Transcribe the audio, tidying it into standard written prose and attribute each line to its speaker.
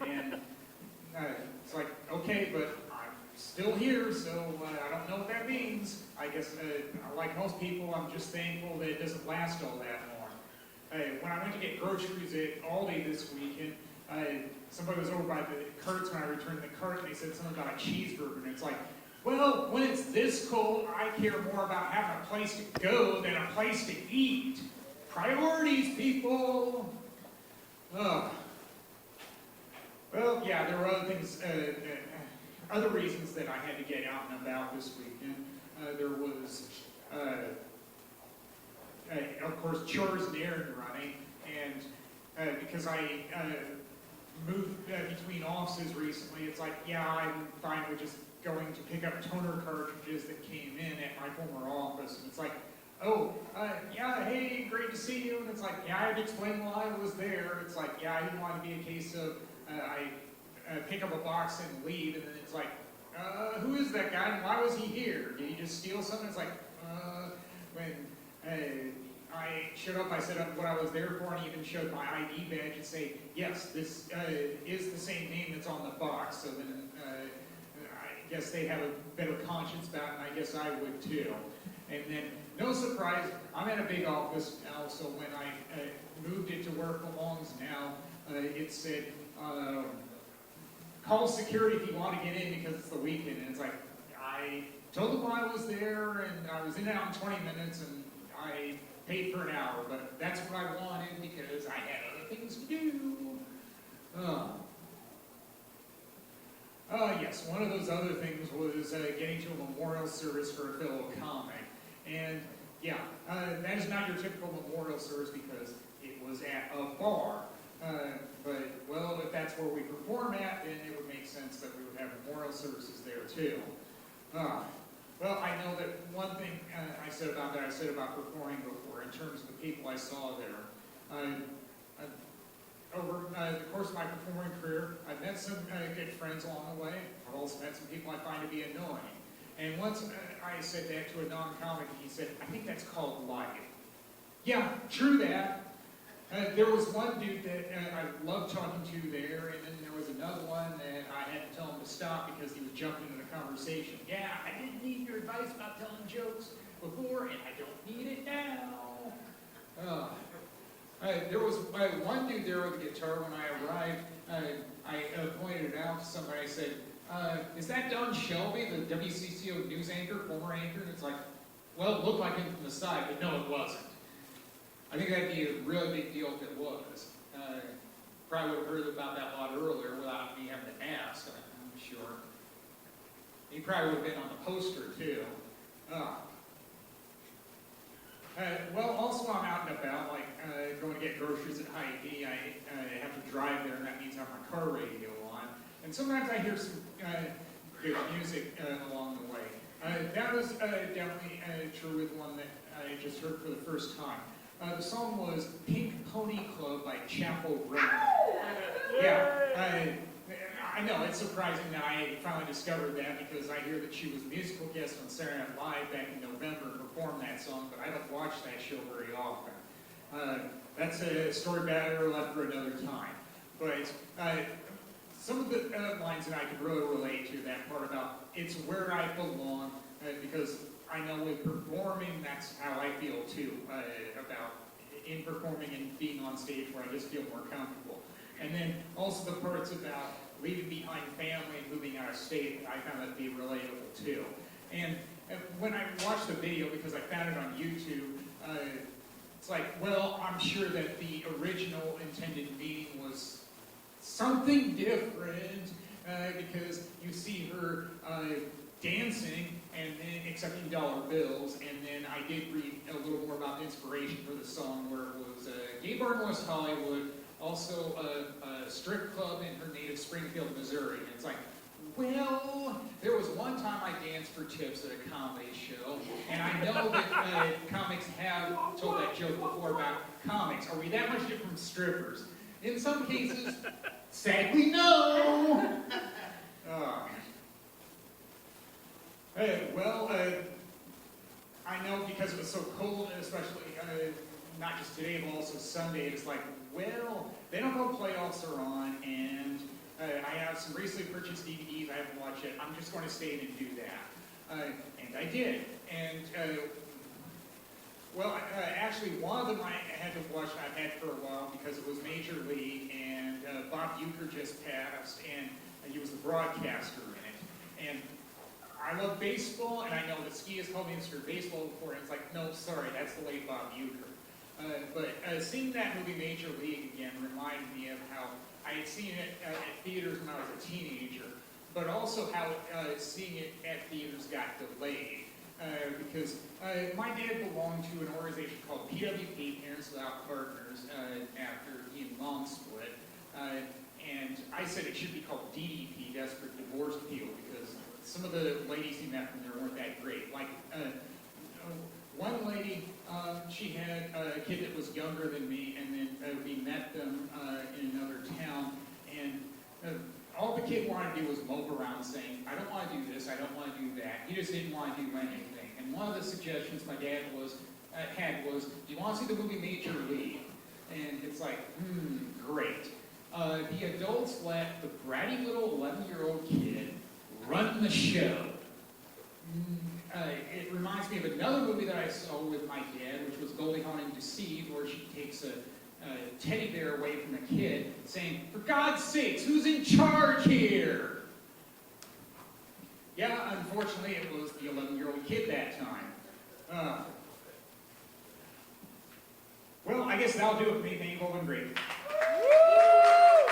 Speaker 1: And it's like, okay, but I'm still here, so I don't know what that means. I guess, like most people, I'm just thankful that it doesn't last all that long. When I went to get groceries at Aldi this weekend, somebody was over by the carts when I returned the cart, and they said something about a cheeseburger, and it's like, well, when it's this cold, I care more about having a place to go than a place to eat. Priorities, people! Ugh. Well, yeah, there were other things, other reasons that I had to get out and about this weekend. There was, of course, chores and errand running, and because I moved between offices recently, it's like, yeah, I'm fine with just going to pick up toner cartridges that came in at my former office, and it's like, oh, yeah, hey, great to see you, and it's like, yeah, I had to explain why I was there. It's like, yeah, I didn't want to be a case of I pick up a box and leave, and then it's like, who is that guy, and why was he here? Did he just steal something? It's like, when I showed up, I said what I was there for, and even showed my ID badge and say, yes, this is the same name that's on the box, so then I guess they have a better conscience about it, and I guess I would too. And then, no surprise, I'm at a big office now, so when I moved it to where it belongs now, it said, call security if you want to get in because it's the weekend. And it's like, I told them I was there, and I was in and out in 20 minutes, and I paid for an hour, but that's what I wanted because I had other things to do. Yes, one of those other things was getting to a memorial service for a fellow comic. And yeah, that is not your typical memorial service because it was at a bar. But, well, if that's where we perform at, then it would make sense that we would have memorial services there too. Well, I know that one thing I said about performing before in terms of the people I saw there. Over the course of my performing career, I've met some good friends along the way. I've also met some people I find to be annoying. And once I said that to a non-comic, he said, I think that's called life. Yeah, true that. There was one dude that I loved talking to there, and then there was another one that I had to tell him to stop because he was jumping into the conversation. Yeah, I didn't need your advice about telling jokes before, and I don't need it now. There was one dude there with a guitar when I arrived. I pointed it out to somebody. I said, is that Don Shelby, the WCCO news anchor, former anchor? And it's like, well, it looked like him from the side, but no, it wasn't. I think that'd be a really big deal if it was. Probably would have heard about that a lot earlier without me having to ask, I'm sure. He probably would have been on the poster, too. Well, also I'm out and about, like going to get groceries at Hy-Vee. I have to drive there, and that means I have my car radio on. And sometimes I hear some good music along the way. That was definitely true with one that I just heard for the first time. The song was Pink Pony Club by Chapel Roan. Yeah, I know, it's surprising that I finally discovered that because I hear that she was a musical guest on Saturday Night Live back in November and performed that song, but I don't watch that show very often. That's a story better left for another time. But some of the lines that I could really relate to, that part about it's where I belong, because I know with performing, that's how I feel too, about in performing and being on stage where I just feel more comfortable. And then also the parts about leaving behind family and moving out of state, I found that to be relatable too. And when I watched the video, because I found it on YouTube, it's like, well, I'm sure that the original intended meaning was something different, because you see her dancing and then accepting dollar bills, and then I did read a little more about the inspiration for the song, where it was a gay bar in West Hollywood, also a strip club in her native Springfield, Missouri. And it's like, well, there was one time I danced for tips at a comedy show, and I know that comics have told that joke before about comics. Are we that much different from strippers? In some cases, sadly, no! I know because it was so cold, especially not just today, but also Sunday, it's like, well, they don't know playoffs are on, and some recently purchased DVDs. I haven't watched it. I'm just going to stay in and do that. And I did. And, actually, one of them I had to watch, I've had for a while because it was Major League, and Bob Uecker just passed, and he was the broadcaster in it. And I love baseball, and I know that Ski has called me Mr. Baseball before, and it's like, no, sorry, that's the late Bob Uecker. But seeing that movie Major League again reminded me of how I had seen it at theaters when I was a teenager, but also how seeing it at theaters got delayed. Because my dad belonged to an organization called PWP, Parents Without Partners, after he and Mom split. And I said it should be called DDP, Desperate Divorce Appeal, because some of the ladies he met from there weren't that great. Like, one lady, she had a kid that was younger than me, and then we met them in another town, and all the kid wanted to do was mope around saying, I don't want to do this, I don't want to do that. He just didn't want to do anything. And one of the suggestions my dad had was, do you want to see the movie Major League? And it's like, great. The adults let the bratty little 11-year-old kid run the show. It reminds me of another movie that I saw with my dad, which was Goldie Hawn and Deceived, where she takes a teddy bear away from a kid, saying, for God's sakes, who's in charge here? Yeah, unfortunately, it was the 11-year-old kid that time. Well, I guess that'll do it for me. Thank you all, been great.